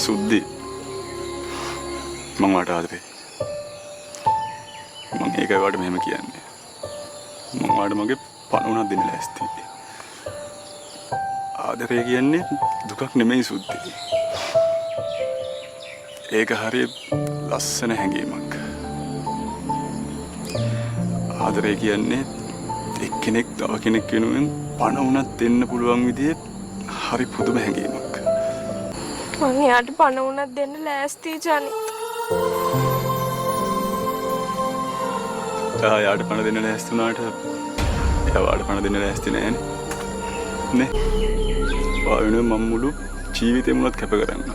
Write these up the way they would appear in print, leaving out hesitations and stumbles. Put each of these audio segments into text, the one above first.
සුද්දි මම වට ආදරේ. මම ඒකයි වට මෙහෙම කියන්නේ. මම වට මගේ පණ උනක් දෙන්න ලෑස්ති. ආදරේ කියන්නේ දුකක් නෙමෙයි සුද්දි. ඒක හරිය ලස්සන හැඟීමක්. ආදරේ කියන්නේ එක්කෙනෙක් තව කෙනෙක් වෙනුවෙන් පණ උනක් දෙන්න පුළුවන් විදිහේ හරි පුදුම හැඟීමක්. මං එයාට පණ උනක් දෙන්න ලෑස්ති ජනිත්. යාට පණ දෙන්න ලෑස්ති වුණාට එයා වාට පණ දෙන්න ලෑස්ති නෑනේ. නේ? ඔයා වෙනුවෙන් මම මුළු ජීවිතේම උනත් කැප කරන්නම්.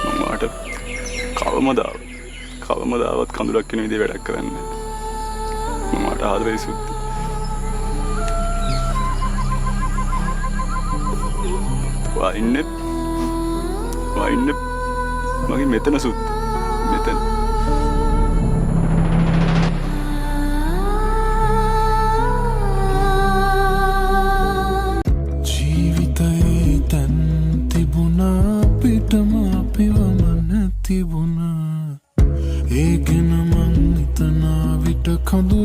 මම වාට කවමදාවත් කඳුලක් වෙන විදිහේ වැඩක් කරන්නේ නෑ. මම වාට ආදරේ සුද්දි. වයින්න මගේ මෙතන සුද්දි. මෙතන. ජීවිතයේ තැන් තිබුණා පිටම අපිවම නැතිබුණා. ඒකෙන මං හිතනා විට කඳු